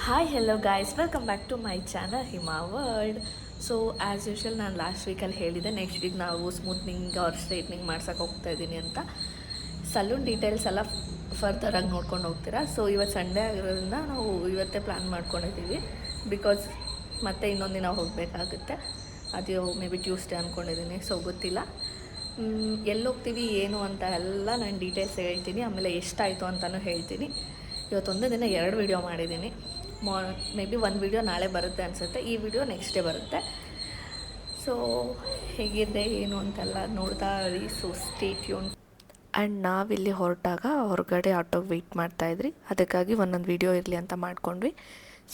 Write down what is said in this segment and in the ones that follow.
Hi hello guys, welcome back to my channel Hima world. So as usual ನಾನು last ವೀಕಲ್ಲಿ ಹೇಳಿದ್ದೆ next week ನಾವು smoothening or straightening ಮಾಡ್ಸೋಕೆ ಹೋಗ್ತಾ ಇದ್ದೀನಿ ಅಂತ. ಸಲೂನ್ ಡೀಟೇಲ್ಸ್ ಎಲ್ಲ ಫರ್ದರಾಗಿ ನೋಡ್ಕೊಂಡು ಹೋಗ್ತೀರಾ. ಸೊ ಇವತ್ತು ಸಂಡೇ ಆಗಿರೋದ್ರಿಂದ ನಾವು ಇವತ್ತೇ ಪ್ಲ್ಯಾನ್ ಮಾಡ್ಕೊಂಡಿದ್ದೀವಿ, ಬಿಕಾಸ್ ಮತ್ತೆ ಇನ್ನೊಂದು ದಿನ ಹೋಗಬೇಕಾಗುತ್ತೆ. ಅದು ಮೇ ಬಿ ಟ್ಯೂಸ್ಡೇ ಅಂದ್ಕೊಂಡಿದ್ದೀನಿ, ಸೊ ಗೊತ್ತಿಲ್ಲ ಎಲ್ಲಿ ಹೋಗ್ತೀವಿ ಏನು ಅಂತ ಎಲ್ಲ ನಾನು ಡೀಟೇಲ್ಸ್ ಹೇಳ್ತೀನಿ. ಆಮೇಲೆ ಎಷ್ಟಾಯಿತು ಅಂತಲೂ ಹೇಳ್ತೀನಿ. ಇವತ್ತೊಂದೇ ದಿನ 2 ವೀಡಿಯೋ ಮಾಡಿದ್ದೀನಿ. ಮೇ ಬಿ 1 ವೀಡಿಯೋ ನಾಳೆ ಬರುತ್ತೆ ಅನಿಸುತ್ತೆ, ಈ ವಿಡಿಯೋ ನೆಕ್ಸ್ಟ್ ಡೇ ಬರುತ್ತೆ. ಸೊ ಹೇಗಿದೆ ಏನು ಅಂತೆಲ್ಲ ನೋಡ್ತಾ ಇರಿ. So stay tune. ಆ್ಯಂಡ್ ನಾವಿಲ್ಲಿ ಹೊರಟಾಗ ಹೊರಗಡೆ ಆಟೋಗೆ ವೆಯ್ಟ್ ಮಾಡ್ತಾಯಿದ್ರಿ, ಅದಕ್ಕಾಗಿ ಒಂದೊಂದು ವೀಡಿಯೋ ಇರಲಿ ಅಂತ ಮಾಡ್ಕೊಂಡ್ವಿ.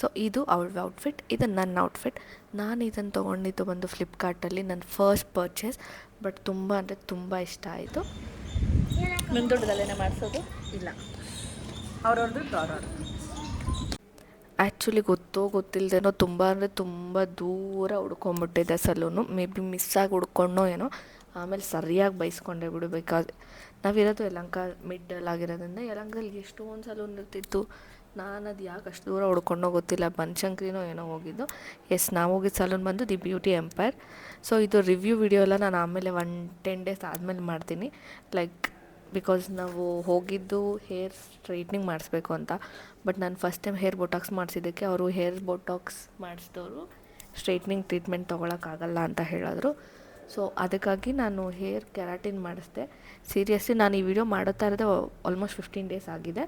ಸೊ ಇದು ಅವಳ ಔಟ್ಫಿಟ್, ಇದು ನನ್ನ ಔಟ್ಫಿಟ್. ನಾನು ಇದನ್ನು ತೊಗೊಂಡಿದ್ದು ಬಂದು ಫ್ಲಿಪ್ಕಾರ್ಟಲ್ಲಿ ನನ್ನ ಫಸ್ಟ್ ಪರ್ಚೇಸ್. ಬಟ್ ತುಂಬ ಅಂದರೆ ತುಂಬ ಇಷ್ಟ ಆಯಿತು. ನಿಮ್ಮ ದುಡ್ಡದಲ್ಲೇ ಮಾಡಿಸೋದು ಇಲ್ಲ, ಅವ್ರವ್ರ ದುಡ್ಡು ಅವ್ರವ್ರು. ಆ್ಯಕ್ಚುಲಿ ಗೊತ್ತಿಲ್ಲದೇನೋ ತುಂಬ ಅಂದರೆ ತುಂಬ ದೂರ ಹುಡ್ಕೊಂಬಿಟ್ಟಿದ್ದೆ ಸಲೂನು. ಮೇ ಬಿ ಮಿಸ್ಸಾಗಿ ಹುಡ್ಕೊಂಡೋ ಏನೋ. ಆಮೇಲೆ ಸರಿಯಾಗಿ ಬೈಸ್ಕೊಂಡೆ ಬಿಡು. ನಾವಿರೋದು ಯಲಹಂಕ ಮಿಡ್ಡಲ್ಲಿ ಆಗಿರೋದ್ರಿಂದ ಯಲಹಂಕದಲ್ಲಿ ಎಷ್ಟೊಂದು ಸಲೂನ್ ಇರ್ತಿತ್ತು. ನಾನು ಅದು ಯಾಕೆ ಅಷ್ಟು ದೂರ ಹುಡ್ಕೊಂಡೋ ಗೊತ್ತಿಲ್ಲ, ಬನಶಂಕರಿನೋ ಏನೋ ಹೋಗಿದ್ದು. ನಾವು ಹೋಗಿದ್ದು ಸಲೂನ್ ಬಂದು ದಿ ಬ್ಯೂಟಿ ಎಂಪೈರ್. ಸೊ ಇದು ರಿವ್ಯೂ ವಿಡಿಯೋ ಎಲ್ಲ ನಾನು ಆಮೇಲೆ 10 ಡೇಸ್ ಆದಮೇಲೆ ಮಾಡ್ತೀನಿ. ಬಿಕಾಸ್ ನಾವು ಹೋಗಿದ್ದು ಹೇರ್ ಸ್ಟ್ರೈಟ್ನಿಂಗ್ ಮಾಡಿಸ್ಬೇಕು ಅಂತ. ಬಟ್ ನಾನು ಫಸ್ಟ್ ಟೈಮ್ ಹೇರ್ ಬೋಟಾಕ್ಸ್ ಮಾಡಿಸಿದ್ದಕ್ಕೆ ಅವರು ಹೇರ್ ಬೋಟಾಕ್ಸ್ ಮಾಡಿಸಿದವರು ಸ್ಟ್ರೈಟ್ನಿಂಗ್ ಟ್ರೀಟ್ಮೆಂಟ್ ತೊಗೊಳಕ್ಕಾಗಲ್ಲ ಅಂತ ಹೇಳಿದ್ರು. ಸೊ ಅದಕ್ಕಾಗಿ ನಾನು ಹೇರ್ ಕೆರಾಟಿನ್ ಮಾಡಿಸ್ದೆ. ಸೀರಿಯಸ್ಲಿ ನಾನು ಈ ವಿಡಿಯೋ ಮಾಡುತ್ತಾ ಇರೋದೇ ಆಲ್ಮೋಸ್ಟ್ 15 ಡೇಸ್ ಆಗಿದೆ.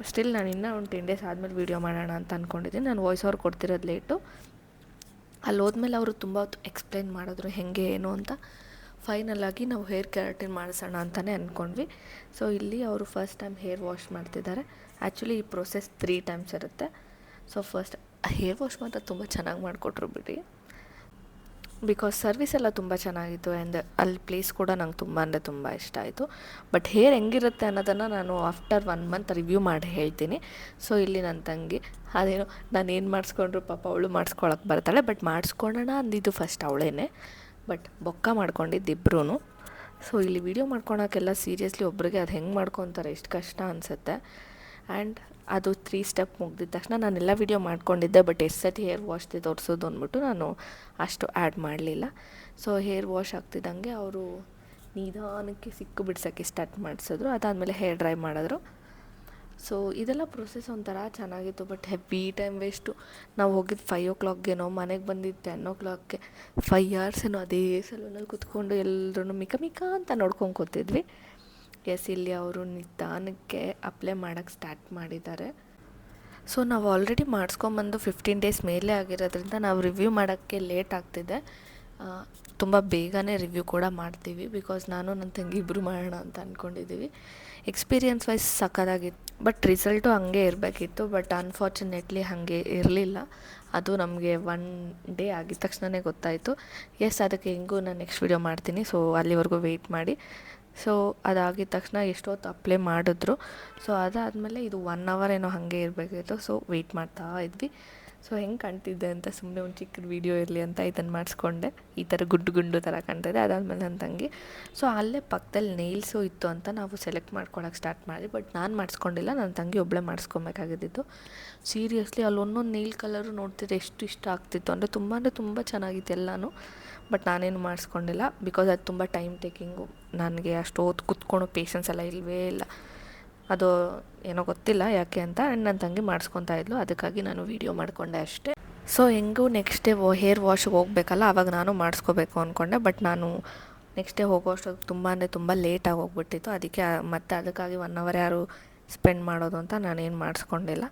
ಸ್ಟಿಲ್ ನಾನು ಇನ್ನೂ ಒಂದು 10 ಡೇಸ್ ಆದಮೇಲೆ ವೀಡಿಯೋ ಮಾಡೋಣ ಅಂತ ಅಂದ್ಕೊಂಡಿದ್ದೀನಿ. ನಾನು ವಾಯ್ಸ್ ಓವರ್ ಕೊಡ್ತಿರೋದು ಲೇಟು. ಅಲ್ಲಿ ಹೋದ್ಮೇಲೆ ಅವರು ತುಂಬ ಹೊತ್ತು ಎಕ್ಸ್ಪ್ಲೈನ್ ಮಾಡಿದ್ರು ಹೇಗೆ ಏನು ಅಂತ. ಫೈನಲಾಗಿ ನಾವು ಹೇರ್ ಕೆರಾಟಿನ್ ಮಾಡಿಸೋಣ ಅಂತಲೇ ಅಂದ್ಕೊಂಡ್ವಿ. ಸೊ ಇಲ್ಲಿ ಅವರು ಫಸ್ಟ್ ಟೈಮ್ ಹೇರ್ ವಾಶ್ ಮಾಡ್ತಿದ್ದಾರೆ. ಆ್ಯಕ್ಚುಲಿ ಈ ಪ್ರೊಸೆಸ್ 3 ಟೈಮ್ಸ್ ಇರುತ್ತೆ. ಸೊ ಫಸ್ಟ್ ಹೇರ್ ವಾಶ್ ಮಾತ್ರ ತುಂಬ ಚೆನ್ನಾಗಿ ಮಾಡಿಕೊಟ್ರು ಬಿಡಿ, ಬಿಕಾಸ್ ಸರ್ವಿಸ್ ಎಲ್ಲ ತುಂಬ ಚೆನ್ನಾಗಿತ್ತು. ಆ್ಯಂಡ್ ಅಲ್ಲಿ ಪ್ಲೇಸ್ ಕೂಡ ನಂಗೆ ತುಂಬ ಅಂದರೆ ತುಂಬ ಇಷ್ಟ ಆಯಿತು. ಬಟ್ ಹೇರ್ ಹೆಂಗಿರುತ್ತೆ ಅನ್ನೋದನ್ನು ನಾನು ಆಫ್ಟರ್ 1 ಮಂತ್ ರಿವ್ಯೂ ಮಾಡಿ ಹೇಳ್ತೀನಿ. ಸೊ ಇಲ್ಲಿ ನನ್ನ ತಂಗಿ ಅದೇನೋ ನಾನು ಏನು ಮಾಡಿಸ್ಕೊಂಡ್ರು ಪಾಪ ಅವಳು ಮಾಡಿಸ್ಕೊಳಕ್ಕೆ ಬರ್ತಾಳೆ. ಬಟ್ ಮಾಡಿಸ್ಕೊಳ್ಳೋಣ ಅಂದಿದ್ದು ಫಸ್ಟ್ ಅವಳೇನೆ. ಬಟ್ ಬೊಕ್ಕ ಮಾಡ್ಕೊಂಡಿದ್ದಿಬ್ರು. ಸೊ ಇಲ್ಲಿ ವೀಡಿಯೋ ಮಾಡ್ಕೊಳಕ್ಕೆಲ್ಲ ಸೀರಿಯಸ್ಲಿ ಒಬ್ರಿಗೆ ಅದು ಹೆಂಗೆ ಮಾಡ್ಕೊತಾರೆ ಎಷ್ಟು ಕಷ್ಟ ಅನಿಸುತ್ತೆ. ಆ್ಯಂಡ್ ಅದು 3 ಸ್ಟೆಪ್ ಮುಗ್ದಿದ ತಕ್ಷಣ ನಾನೆಲ್ಲ ವೀಡಿಯೋ ಮಾಡ್ಕೊಂಡಿದ್ದೆ. ಬಟ್ ಎಷ್ಟು ಸತಿ ಹೇರ್ ವಾಶ್ದೆ ತೋರಿಸೋದು ಅಂದ್ಬಿಟ್ಟು ನಾನು ಅಷ್ಟು ಆ್ಯಡ್ ಮಾಡಲಿಲ್ಲ. ಸೊ ಹೇರ್ ವಾಶ್ ಆಗ್ತಿದ್ದಂಗೆ ಅವರು ನಿಧಾನಕ್ಕೆ ಸಿಕ್ಕು ಬಿಡ್ಸೋಕ್ಕೆ ಸ್ಟಾರ್ಟ್ ಮಾಡಿಸಿದ್ರು. ಅದಾದಮೇಲೆ ಹೇರ್ ಡ್ರೈ ಮಾಡಿದ್ರು. ಸೊ ಇದೆಲ್ಲ ಪ್ರೊಸೆಸ್ ಒಂಥರ ಚೆನ್ನಾಗಿತ್ತು. But heavy time waste. ನಾವು ಹೋಗಿದ್ದು 5 o'clockಗೇನೋ, ಮನೆಗೆ ಬಂದಿದ್ದು 10 o'clockಗೆ. 5 hours ಏನೋ ಅದೇ ಸಲೂನಲ್ಲಿ ಕೂತ್ಕೊಂಡು ಎಲ್ಲರೂ ಮಿಕ ಅಂತ ನೋಡ್ಕೊಂಡು ಕೂತಿದ್ವಿ. ಇಲ್ಲಿ ಅವರು ನಿಧಾನಕ್ಕೆ ಅಪ್ಲೈ ಮಾಡೋಕ್ಕೆ ಸ್ಟಾರ್ಟ್ ಮಾಡಿದ್ದಾರೆ. ಸೊ ನಾವು ಆಲ್ರೆಡಿ ಮಾಡಿಸ್ಕೊಂಬಂದು 15 ಡೇಸ್ ಮೇಲೆ ಆಗಿರೋದ್ರಿಂದ ನಾವು ರಿವ್ಯೂ ಮಾಡೋಕ್ಕೆ ಲೇಟ್ ಆಗ್ತಿದೆ. ತುಂಬ ಬೇಗನೆ ರಿವ್ಯೂ ಕೂಡ ಮಾಡ್ತೀವಿ, ಬಿಕಾಸ್ ನಾನು ನನ್ನ ತಂಗಿ ಇಬ್ಬರು ಮಾಡೋಣ ಅಂತ ಅಂದ್ಕೊಂಡಿದ್ದೀವಿ. ಎಕ್ಸ್ಪೀರಿಯನ್ಸ್ ವೈಸ್ ಸಕ್ಕತ್ತಾಗಿತ್ತು. ಬಟ್ ರಿಸಲ್ಟು ಹಾಗೆ ಇರಬೇಕಿತ್ತು. ಬಟ್ ಅನ್ಫಾರ್ಚುನೇಟ್ಲಿ ಹಾಗೆ ಇರಲಿಲ್ಲ. ಅದು ನಮಗೆ 1 ಡೇ ಆಗಿದ ತಕ್ಷಣವೇ ಗೊತ್ತಾಯಿತು. ಅದಕ್ಕೆ ಹೆಂಗೂ ನಾನು ನೆಕ್ಸ್ಟ್ ವೀಡಿಯೋ ಮಾಡ್ತೀನಿ. ಸೊ ಅಲ್ಲಿವರೆಗೂ ವೆಯ್ಟ್ ಮಾಡಿ. ಸೊ ಅದಾಗಿದ ತಕ್ಷಣ ಎಷ್ಟೊತ್ತು ಅಪ್ಲೈ ಮಾಡಿದ್ರು. ಸೊ ಅದಾದಮೇಲೆ ಇದು 1 hour ಏನೋ ಹಾಗೆ ಇರಬೇಕಿತ್ತು. ಸೊ ವೆಯ್ಟ್ ಮಾಡ್ತಾ ಇದ್ವಿ. ಸೊ ಹೆಂಗೆ ಕಾಣ್ತಿದ್ದೆ ಅಂತ ಸುಮ್ಮನೆ ಒಂದು ಚಿಕ್ಕ ವೀಡಿಯೋ ಇರಲಿ ಅಂತ ಇದನ್ನು ಮಾಡಿಸ್ಕೊಂಡೆ. ಈ ಥರ ಗುಂಡು ಥರ ಕಾಣ್ತಿದೆ. ಅದಾದಮೇಲೆ ನನ್ನ ತಂಗಿ ಸೊ ಅಲ್ಲೇ ಪಕ್ಕದಲ್ಲಿ ನೇಲ್ಸು ಇತ್ತು ಅಂತ ನಾವು ಸೆಲೆಕ್ಟ್ ಮಾಡ್ಕೊಳಕ್ಕೆ ಸ್ಟಾರ್ಟ್ ಮಾಡಿ. ಬಟ್ ನಾನು ಮಾಡಿಸ್ಕೊಂಡಿಲ್ಲ, ನನ್ನ ತಂಗಿ ಒಬ್ಬಳೇ ಮಾಡಿಸ್ಕೊಬೇಕಾಗಿದ್ದು. ಸೀರಿಯಸ್ಲಿ ಅಲ್ಲಿ ಒಂದೊಂದು ನೇಲ್ ಕಲರು ನೋಡ್ತಿದ್ದೆ ಎಷ್ಟು ಇಷ್ಟ ಆಗ್ತಿತ್ತು ಅಂದರೆ ತುಂಬ ಚೆನ್ನಾಗಿತ್ತು ಎಲ್ಲನೂ. ಬಟ್ ನಾನೇನು ಮಾಡಿಸ್ಕೊಂಡಿಲ್ಲ, ಬಿಕಾಸ್ ಅದು ತುಂಬ ಟೈಮ್ ಟೇಕಿಂಗು. ನನಗೆ ಅಷ್ಟು ಹೊತ್ತು ಕುತ್ಕೊಳ್ಳೋ ಪೇಷನ್ಸ್ ಎಲ್ಲ ಇಲ್ಲವೇ ಇಲ್ಲ. ಅದು ಏನೋ ಗೊತ್ತಿಲ್ಲ ಯಾಕೆ ಅಂತ. ಆ್ಯಂಡ್ ನನ್ನ ತಂಗಿ ಮಾಡಿಸ್ಕೊತಾ ಇದ್ಲು, ಅದಕ್ಕಾಗಿ ನಾನು ವೀಡಿಯೋ ಮಾಡಿಕೊಂಡೆ ಅಷ್ಟೇ. ಸೊ ಹೆಂಗೂ ನೆಕ್ಸ್ಟ್ ಡೇ ಹೇರ್ ವಾಶ್ಗೆ ಹೋಗಬೇಕಲ್ಲ, ಆವಾಗ ನಾನು ಮಾಡಿಸ್ಕೋಬೇಕು ಅಂದ್ಕೊಂಡೆ. ಬಟ್ ನಾನು ನೆಕ್ಸ್ಟ್ ಡೇ ಹೋಗೋ ಅಷ್ಟೊತ್ತಿಗೆ ತುಂಬ ಲೇಟಾಗಿ ಹೋಗ್ಬಿಟ್ಟಿತ್ತು. ಅದಕ್ಕಾಗಿ 1 hour ಯಾರು ಸ್ಪೆಂಡ್ ಮಾಡೋದು ಅಂತ ನಾನೇನು ಮಾಡಿಸ್ಕೊಂಡಿಲ್ಲ.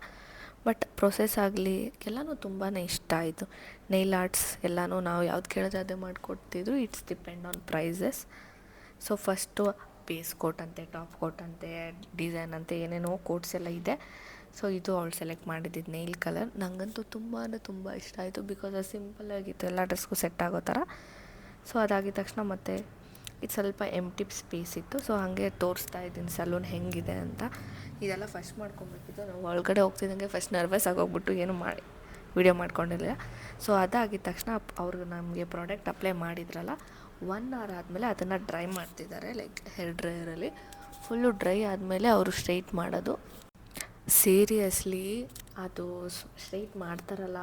ಬಟ್ ಪ್ರೊಸೆಸ್ ಆಗಲಿ ಎಲ್ಲನೂ ತುಂಬಾ ಇಷ್ಟ ಆಯಿತು. ನೈಲ್ ಆರ್ಟ್ಸ್ ಎಲ್ಲನೂ ನಾವು ಯಾವ್ದು ಕೇಳಿದ್ರೆ ಅದೇ ಮಾಡಿಕೊಡ್ತಿದ್ರು. It's depend on prices. So first base coat ಅಂತೆ, ಟಾಪ್ ಕೋಟ್ ಅಂತೆ, ಡಿಸೈನ್ ಅಂತೆ, ಏನೇನೋ ಕೋಟ್ಸ್ ಎಲ್ಲ ಇದೆ. ಸೊ ಇದು ಅವಳು ಸೆಲೆಕ್ಟ್ ಮಾಡಿದ್ದಿದ್ದು ನೈಲ್ ಕಲರ್. ನನಗಂತೂ ತುಂಬ ಇಷ್ಟ ಆಯಿತು, ಬಿಕಾಸ್ ಅದು ಸಿಂಪಲ್ಲಾಗಿತ್ತು, ಎಲ್ಲ ಡ್ರೆಸ್ಗೂ ಸೆಟ್ ಆಗೋ ಥರ. ಸೊ ಅದಾಗಿದ ತಕ್ಷಣ ಮತ್ತೆ ಇದು ಸ್ವಲ್ಪ ಎಂಟಿ ಸ್ಪೇಸ್ ಇತ್ತು. ಸೊ ಹಾಗೆ ತೋರಿಸ್ತಾ ಇದ್ದೀನಿ ಸಲೂನ್ ಹೆಂಗಿದೆ ಅಂತ. ಇದೆಲ್ಲ ಫಸ್ಟ್ ಮಾಡ್ಕೊಬೇಕಿತ್ತು. ನಾವು ಒಳಗಡೆ ಹೋಗ್ತಿದ್ದಂಗೆ ಫಸ್ಟ್ ನರ್ವಸ್ ಆಗೋಗ್ಬಿಟ್ಟು ಏನು ವೀಡಿಯೋ ಮಾಡ್ಕೊಂಡಿರಲಿಲ್ಲ. ಸೊ ಅದಾಗಿದ ತಕ್ಷಣ ಅವರು ನಮಗೆ ಪ್ರಾಡಕ್ಟ್ ಅಪ್ಲೈ ಮಾಡಿದ್ರಲ್ಲ, 1 hour ಆದಮೇಲೆ ಅದನ್ನು ಡ್ರೈ ಮಾಡ್ತಿದ್ದಾರೆ. ಹೇರ್ ಡ್ರೈಯರಲ್ಲಿ ಫುಲ್ಲು ಡ್ರೈ ಆದಮೇಲೆ ಅವರು ಸ್ಟ್ರೈಟ್ ಮಾಡೋದು. ಸೀರಿಯಸ್ಲಿ ಅದು ಸ್ಟ್ರೈಟ್ ಮಾಡ್ತಾರಲ್ಲ,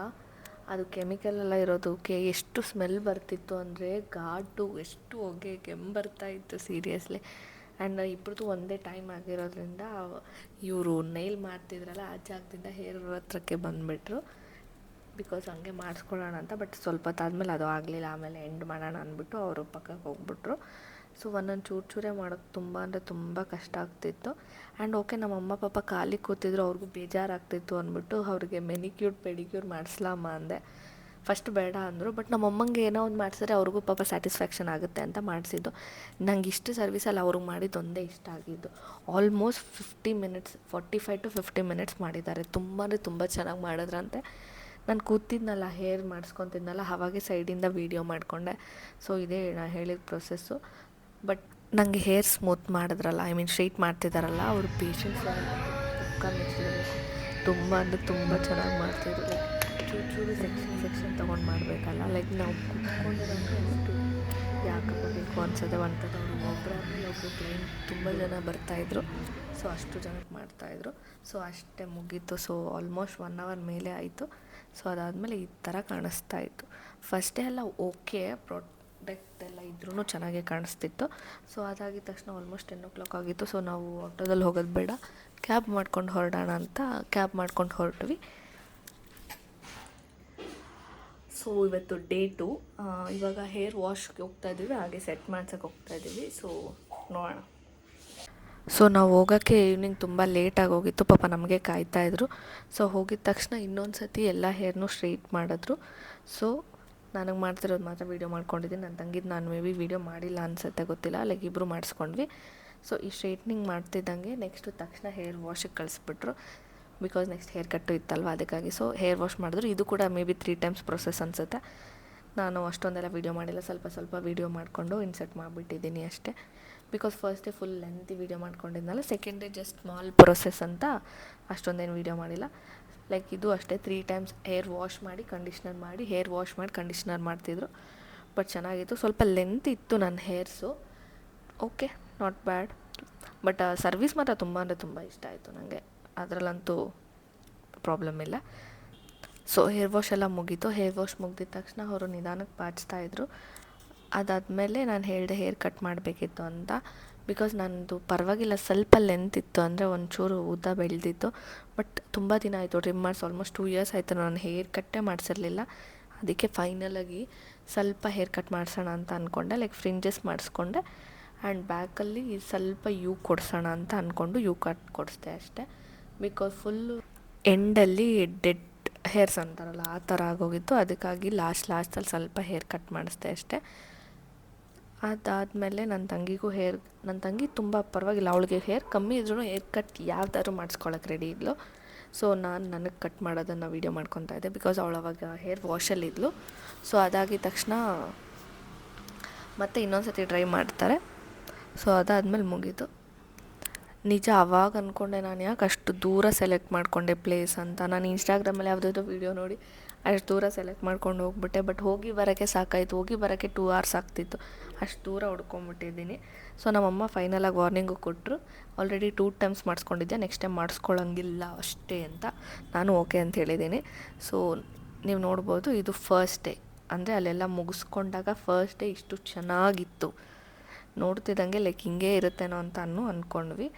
ಅದು ಕೆಮಿಕಲ್ ಎಲ್ಲ ಇರೋದಕ್ಕೆ ಎಷ್ಟು ಸ್ಮೆಲ್ ಬರ್ತಿತ್ತು ಅಂದರೆ ಘಾಟು, ಎಷ್ಟು ಹೊಗೆ ಕೆಂಬರ್ತಾ ಇತ್ತು ಸೀರಿಯಸ್ಲಿ. ಆ್ಯಂಡ್ ಇಬ್ಬರದು ಒಂದೇ ಟೈಮ್ ಆಗಿರೋದ್ರಿಂದ ಇವರು ನೈಲ್ ಮಾಡ್ತಿದ್ರಲ್ಲ ಆ ಜಾಗದಿಂದ ಹೇರ್ ಹತ್ರಕ್ಕೆ ಬಂದುಬಿಟ್ರು, ಬಿಕಾಸ್ ಹಂಗೆ ಮಾಡಿಸ್ಕೊಳ್ಳೋಣ ಅಂತ. ಬಟ್ ಸ್ವಲ್ಪ ಹೊತ್ತಾದ್ಮೇಲೆ ಅದು ಆಗಲಿಲ್ಲ, ಆಮೇಲೆ ಎಂಡ್ ಮಾಡೋಣ ಅಂದ್ಬಿಟ್ಟು ಅವರು ಪಕ್ಕಕ್ಕೆ ಹೋಗ್ಬಿಟ್ರು. ಸೊ ಒಂದೊಂದು ಚೂರೇ ಮಾಡೋಕ್ಕೆ ತುಂಬ ಅಂದರೆ ತುಂಬ ಕಷ್ಟ ಆಗ್ತಿತ್ತು. ಆ್ಯಂಡ್ ಓಕೆ, ನಮ್ಮ ಅಮ್ಮ ಪಾಪ ಖಾಲಿ ಕೂತಿದ್ರು, ಅವ್ರಿಗೂ ಬೇಜಾರಾಗ್ತಿತ್ತು ಅಂದ್ಬಿಟ್ಟು ಅವ್ರಿಗೆ ಮೆನಿಕ್ಯೂರ್ ಪೆಡಿಕ್ಯೂರ್ ಮಾಡಿಸ್ಲಮ್ಮ ಅಂದೆ. ಫಸ್ಟ್ ಬೇಡ ಅಂದರು, ಬಟ್ ನಮ್ಮ ಅಮ್ಮಂಗೆ ಏನೋ ಒಂದು ಮಾಡಿಸಿದ್ರೆ ಅವ್ರಿಗೂ ಪಾಪ ಸ್ಯಾಟಿಸ್ಫ್ಯಾಕ್ಷನ್ ಆಗುತ್ತೆ ಅಂತ ಮಾಡಿಸಿದ್ದು. ನಂಗೆ ಇಷ್ಟು ಸರ್ವಿಸಲ್ಲಿ ಅವ್ರಿಗೆ ಮಾಡಿದ್ದು ಒಂದೇ ಇಷ್ಟ ಆಗಿದ್ದು. ಆಲ್ಮೋಸ್ಟ್ 50 ಮಿನಿಟ್ಸ್, 45 to 50 ಮಿನಿಟ್ಸ್ ಮಾಡಿದ್ದಾರೆ. ತುಂಬ ಅಂದರೆ ತುಂಬ ಚೆನ್ನಾಗಿ ಮಾಡಿದ್ರಂತೆ. ನಾನು ಕೂತಿದ್ನಲ್ಲ, ಹೇರ್ ಮಾಡಿಸ್ಕೊತಿದ್ನಲ್ಲ, ಅವಾಗೆ ಸೈಡಿಂದ ವೀಡಿಯೋ ಮಾಡಿಕೊಂಡೆ. ಸೊ ಇದೇ ನಾನು ಹೇಳಿದ ಪ್ರೊಸೆಸ್ಸು. ಬಟ್ ನನಗೆ ಹೇರ್ ಸ್ಮೂತ್ ಮಾಡಿದ್ರಲ್ಲ, ಐ ಮೀನ್ ಸ್ಟ್ರೈಟ್ ಮಾಡ್ತಿದ್ದಾರಲ್ಲ, ಅವರು ಪೇಷನ್ಸ್ ಪಕ್ಕ ಮೆಚ್ಚಬೇಕು. ತುಂಬ ಅಂದರೆ ತುಂಬ ಚೆನ್ನಾಗಿ ಮಾಡ್ತಿದ್ರು. ಲೈಕ್ ಚೂರು ಸೆಕ್ಷನ್ ತೊಗೊಂಡು ಮಾಡಬೇಕಲ್ಲ, ಲೈಕ್ ನಾವು ಕುತ್ಕೊಂಡಿರೋಂಗೆ ಅಷ್ಟು ಯಾಕಪ್ಪ ಬೇಕು ಅನ್ಸೋದೆ ಒಂಥದ್ದು. ಅವರು ಒಬ್ಬರಾದ್ಮೇಲೆ ಒಬ್ಬರು ಕ್ಲೈಂಟ್ ತುಂಬ ಜನ ಬರ್ತಾಯಿದ್ರು, ಸೊ ಅಷ್ಟು ಜನಕ್ಕೆ ಮಾಡ್ತಾಯಿದ್ರು. ಸೊ ಅಷ್ಟೇ ಮುಗೀತು. ಸೊ ಆಲ್ಮೋಸ್ಟ್ 1 hour ಮೇಲೆ ಆಯಿತು. ಸೊ ಅದಾದಮೇಲೆ ಈ ಥರ ಕಾಣಿಸ್ತಾ ಇತ್ತು. ಫಸ್ಟ್ ಡೇ ಎಲ್ಲ ಓಕೆ, ಪ್ರಾಡಕ್ಟ್ ಎಲ್ಲ ಇದ್ರೂ ಚೆನ್ನಾಗೇ ಕಾಣಿಸ್ತಿತ್ತು. ಸೊ ಅದಾಗಿದ ತಕ್ಷಣ ಆಲ್ಮೋಸ್ಟ್ 10 o'clock ಆಗಿತ್ತು. ಸೊ ನಾವು ಆಟೋದಲ್ಲಿ ಹೋಗೋದು ಬೇಡ, ಕ್ಯಾಬ್ ಮಾಡ್ಕೊಂಡು ಹೊರಡೋಣ ಅಂತ ಕ್ಯಾಬ್ ಮಾಡ್ಕೊಂಡು ಹೊರಟ್ವಿ. ಸೊ ಇವತ್ತು ಡೇ 2. ಇವಾಗ ಹೇರ್ ವಾಶ್ಗೆ ಹೋಗ್ತಾಯಿದ್ದೀವಿ, ಹಾಗೆ ಸೆಟ್ ಮಾಡ್ಸೋಕ್ಕೆ ಹೋಗ್ತಾಯಿದ್ದೀವಿ. ಸೊ ನೋಡೋಣ. ಸೊ ನಾವು ಹೋಗೋಕ್ಕೆ ಈವ್ನಿಂಗ್ ತುಂಬ ಲೇಟಾಗಿ ಹೋಗಿತ್ತು, ಪಾಪ ನಮಗೆ ಕಾಯ್ತಾಯಿದ್ರು. ಸೊ ಹೋಗಿದ ತಕ್ಷಣ ಇನ್ನೊಂದು ಸತಿ ಎಲ್ಲ ಹೇರ್ನೂ ಸ್ಟ್ರೈಟ್ ಮಾಡಿದ್ರು. ಸೊ ನನಗೆ ಮಾಡ್ತಿರೋದು ಮಾತ್ರ ವೀಡಿಯೋ ಮಾಡ್ಕೊಂಡಿದ್ದೀನಿ. ನನ್ನ ತಂಗಿದ್ದು ನಾನು ಮೇ ಬಿ ವೀಡಿಯೋ ಮಾಡಿಲ್ಲ ಅನಿಸುತ್ತೆ, ಗೊತ್ತಿಲ್ಲ. ಲೈಕ್ ಇಬ್ಬರು ಮಾಡಿಸ್ಕೊಂಡ್ವಿ. ಸೊ ಈ ಸ್ಟ್ರೈಟ್ನಿಂಗ್ ಮಾಡ್ತಿದ್ದಂಗೆ ನೆಕ್ಸ್ಟು ತಕ್ಷಣ ಹೇರ್ ವಾಶಿಗೆ ಕಳಿಸ್ಬಿಟ್ರು, ಬಿಕಾಸ್ ನೆಕ್ಸ್ಟ್ ಹೇರ್ ಕಟ್ಟು ಇತ್ತಲ್ವ, ಅದಕ್ಕಾಗಿ. ಸೊ ಹೇರ್ ವಾಶ್ ಮಾಡಿದ್ರು. ಇದು ಕೂಡ ಮೇ ಬಿ 3 times ಪ್ರೊಸೆಸ್ ಅನಿಸುತ್ತೆ. ನಾನು ಅಷ್ಟೊಂದೆಲ್ಲ ವೀಡಿಯೋ ಮಾಡಿಲ್ಲ, ಸ್ವಲ್ಪ ವೀಡಿಯೋ ಮಾಡಿಕೊಂಡು ಇನ್ಸರ್ಟ್ ಮಾಡಿಬಿಟ್ಟಿದ್ದೀನಿ ಅಷ್ಟೇ. Because first day full lengthy video ಮಾಡ್ಕೊಂಡಿದ್ನಲ್ಲ, second day just small process ಅಂತ ಅಷ್ಟೊಂದೇನು ವೀಡಿಯೋ ಮಾಡಿಲ್ಲ. ಲೈಕ್ ಇದು ಅಷ್ಟೇ 3 times ಹೇರ್ ವಾಶ್ ಮಾಡಿ ಕಂಡೀಷ್ನರ್ ಮಾಡಿ, ಹೇರ್ ವಾಶ್ ಮಾಡಿ ಕಂಡೀಷ್ನರ್ ಮಾಡ್ತಿದ್ರು. ಬಟ್ ಚೆನ್ನಾಗಿತ್ತು. ಸ್ವಲ್ಪ ಲೆಂತ್ ಇತ್ತು ನನ್ನ hairs, okay, not bad. But service ಮಾತ್ರ ತುಂಬ ಅಂದರೆ ತುಂಬ ಇಷ್ಟ ಆಯಿತು ನನಗೆ, ಅದರಲ್ಲಂತೂ ಪ್ರಾಬ್ಲಮ್ ಇಲ್ಲ. ಸೊ ಹೇರ್ ವಾಶ್ ಎಲ್ಲ ಮುಗೀತು. ಹೇರ್ ವಾಶ್ ಮುಗಿದ ತಕ್ಷಣ ಅವರು ನಿಧಾನಕ್ಕೆ ಬಾಚ್ತಾಯಿದ್ರು. ಅದಾದಮೇಲೆ ನಾನು ಹೇಳಿದೆ ಹೇರ್ ಕಟ್ ಮಾಡಬೇಕಿತ್ತು ಅಂತ, ಬಿಕಾಸ್ ನನ್ನದು ಪರವಾಗಿಲ್ಲ, ಸ್ವಲ್ಪ ಲೆಂತ್ ಇತ್ತು, ಅಂದರೆ ಒಂಚೂರು ಉದ್ದ ಬೆಳೆದಿತ್ತು. ಬಟ್ ತುಂಬ ದಿನ ಆಯಿತು ಟ್ರಿಮ್ ಮಾಡಿಸಿ, ಆಲ್ಮೋಸ್ಟ್ 2 years ಆಯಿತು ನಾನು ಹೇರ್ ಕಟ್ಟೇ ಮಾಡಿಸಿರಲಿಲ್ಲ. ಅದಕ್ಕೆ ಫೈನಲಾಗಿ ಸ್ವಲ್ಪ ಹೇರ್ ಕಟ್ ಮಾಡಿಸೋಣ ಅಂತ ಅಂದ್ಕೊಂಡೆ, ಲೈಕ್ ಫ್ರಿಂಜಸ್ ಮಾಡಿಸ್ಕೊಂಡೆ. ಆ್ಯಂಡ್ ಬ್ಯಾಕಲ್ಲಿ ಸ್ವಲ್ಪ ಯೂ ಕೊಡಿಸೋಣ ಅಂತ ಅಂದ್ಕೊಂಡು ಯೂ ಕಟ್ ಕೊಡಿಸ್ದೆ ಅಷ್ಟೇ. ಬಿಕಾಸ್ ಫುಲ್ಲು ಎಂಡಲ್ಲಿ ಡೆಡ್ ಹೇರ್ಸ್ ಅಂತಾರಲ್ಲ ಆ ಥರ ಆಗೋಗಿತ್ತು. ಅದಕ್ಕಾಗಿ ಲಾಸ್ಟಲ್ಲಿ ಸ್ವಲ್ಪ ಹೇರ್ ಕಟ್ ಮಾಡಿಸ್ದೆ ಅಷ್ಟೇ. ಅದಾದಮೇಲೆ ನನ್ನ ತಂಗಿ ತುಂಬ ಪರವಾಗಿಲ್ಲ, ಅವಳಿಗೆ ಹೇರ್ ಕಮ್ಮಿ ಇದ್ರೂ ಹೇರ್ ಕಟ್ ಯಾವ್ದಾದ್ರು ಮಾಡಿಸ್ಕೊಳಕ್ಕೆ ರೆಡಿ ಇದ್ಲು. ಸೊ ನಾನು ನನಗೆ ಕಟ್ ಮಾಡೋದನ್ನು ವೀಡಿಯೋ ಮಾಡ್ಕೊತಾ ಇದ್ದೆ, ಬಿಕಾಸ್ ಅವಳು ಅವಾಗ ಹೇರ್ ವಾಶಲ್ಲಿದ್ಲು. ಸೊ ಅದಾಗಿದ ತಕ್ಷಣ ಮತ್ತೆ ಇನ್ನೊಂದು ಸತಿ ಟ್ರೈ ಮಾಡ್ತಾರೆ. ಸೊ ಅದಾದಮೇಲೆ ಮುಗೀತು. ನಿಜ ಅವಾಗ ಅಂದ್ಕೊಂಡೆ ನಾನು ಯಾಕೆ ಅಷ್ಟು ದೂರ ಸೆಲೆಕ್ಟ್ ಮಾಡಿಕೊಂಡೆ ಪ್ಲೇಸ್ ಅಂತ. ನಾನು ಇನ್ಸ್ಟಾಗ್ರಾಮಲ್ಲಿ ಯಾವುದಾದ್ರು ವೀಡಿಯೋ ನೋಡಿ ಅಷ್ಟು ದೂರ ಸೆಲೆಕ್ಟ್ ಮಾಡ್ಕೊಂಡು ಹೋಗ್ಬಿಟ್ಟೆ. ಬಟ್ ಹೋಗಿ ಬರೋಕ್ಕೆ ಸಾಕಾಯಿತು, ಹೋಗಿ ಬರೋಕ್ಕೆ 2 hours ಆಗ್ತಿತ್ತು, ಅಷ್ಟು ದೂರ ಹುಡ್ಕೊಂಬಿಟ್ಟಿದ್ದೀನಿ. ಸೊ ನಮ್ಮಮ್ಮ ಫೈನಲಾಗಿ ವಾರ್ನಿಂಗು ಕೊಟ್ಟರು, ಆಲ್ರೆಡಿ 2 times ಮಾಡಿಸ್ಕೊಂಡಿದ್ದೆ, ನೆಕ್ಸ್ಟ್ ಟೈಮ್ ಮಾಡಿಸ್ಕೊಳ್ಳೋಂಗಿಲ್ಲ ಅಷ್ಟೇ ಅಂತ. ನಾನು ಓಕೆ ಅಂತ ಹೇಳಿದ್ದೀನಿ. ಸೊ ನೀವು ನೋಡ್ಬೋದು, ಇದು ಫಸ್ಟ್ ಡೇ, ಅಂದರೆ ಅಲ್ಲೆಲ್ಲ ಮುಗಿಸ್ಕೊಂಡಾಗ ಫಸ್ಟ್ ಡೇ ಇಷ್ಟು ಚೆನ್ನಾಗಿತ್ತು. ನೋಡ್ತಿದ್ದಂಗೆ ಲೈಕ್ ಹಿಂಗೆ ಇರುತ್ತೇನೋ ಅಂತ ಅಂದ್ಕೊಂಡ್ವಿ.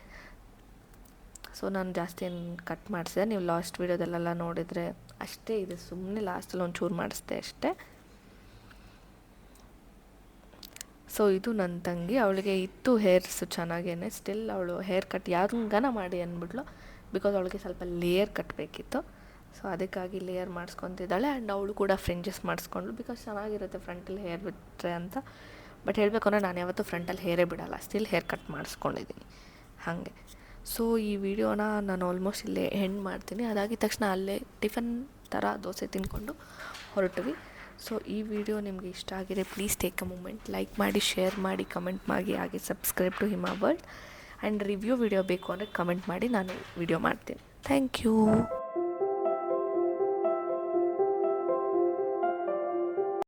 ಸೊ ನಾನು ಜಾಸ್ತಿ ಏನು ಕಟ್ ಮಾಡಿಸಿದೆ, ನೀವು ಲಾಸ್ಟ್ ವೀಡಿಯೋದಲ್ಲೆಲ್ಲ ನೋಡಿದರೆ ಅಷ್ಟೇ ಇದೆ, ಸುಮ್ಮನೆ ಲಾಸ್ಟಲ್ಲಿ ಒಂಚೂರು ಮಾಡಿಸ್ದೆ ಅಷ್ಟೇ. ಸೊ ಇದು ನನ್ನ ತಂಗಿ, ಅವಳಿಗೆ ಇತ್ತು ಹೇರ್ಸ್ ಚೆನ್ನಾಗೇನೆ. ಸ್ಟಿಲ್ ಅವಳು ಹೇರ್ ಕಟ್ ಯಾರಂಗನ ಮಾಡಿ ಅಂದ್ಬಿಟ್ಲು, ಬಿಕಾಸ್ ಅವಳಿಗೆ ಸ್ವಲ್ಪ ಲೇಯರ್ ಕಟ್ಟಬೇಕಿತ್ತು. ಸೊ ಅದಕ್ಕಾಗಿ ಲೇಯರ್ ಮಾಡಿಸ್ಕೊತಿದ್ದಾಳೆ. ಆ್ಯಂಡ್ ಅವಳು ಕೂಡ ಫ್ರಿಂಜಸ್ ಮಾಡಿಸ್ಕೊಂಡ್ಳು, ಬಿಕಾಸ್ ಚೆನ್ನಾಗಿರುತ್ತೆ ಫ್ರಂಟಲ್ಲಿ ಹೇರ್ ಬಿಟ್ಟರೆ ಅಂತ. ಬಟ್ ಹೇಳಬೇಕು ಅಂದರೆ ನಾನು ಯಾವತ್ತೂ ಫ್ರಂಟಲ್ಲಿ ಹೇರೇ ಬಿಡೋಲ್ಲ, ಸ್ಟಿಲ್ ಹೇರ್ ಕಟ್ ಮಾಡಿಸ್ಕೊಂಡಿದ್ದೀನಿ ಹಾಗೆ. ಸೊ ಈ ವಿಡಿಯೋನ ನಾನು ಆಲ್ಮೋಸ್ಟ್ ಇಲ್ಲೇ ಎಂಡ್ ಮಾಡ್ತೀನಿ. ಅದಾಗಿದ ತಕ್ಷಣ ಅಲ್ಲೇ ಟಿಫನ್ ಥರ ದೋಸೆ ತಿಂದ್ಕೊಂಡು ಹೊರಟ್ವಿ. ಸೊ ಈ ವಿಡಿಯೋ ನಿಮಗೆ ಇಷ್ಟ ಆಗಿದೆ, please take a moment, like ಮಾಡಿ, ಶೇರ್ ಮಾಡಿ, ಕಮೆಂಟ್ ಮಾಡಿ, ಹಾಗೆ subscribe to Hima world. And review video ಬೇಕು ಅಂದರೆ ಕಮೆಂಟ್ ಮಾಡಿ, ನಾನು ವಿಡಿಯೋ ಮಾಡ್ತೀನಿ. Thank you.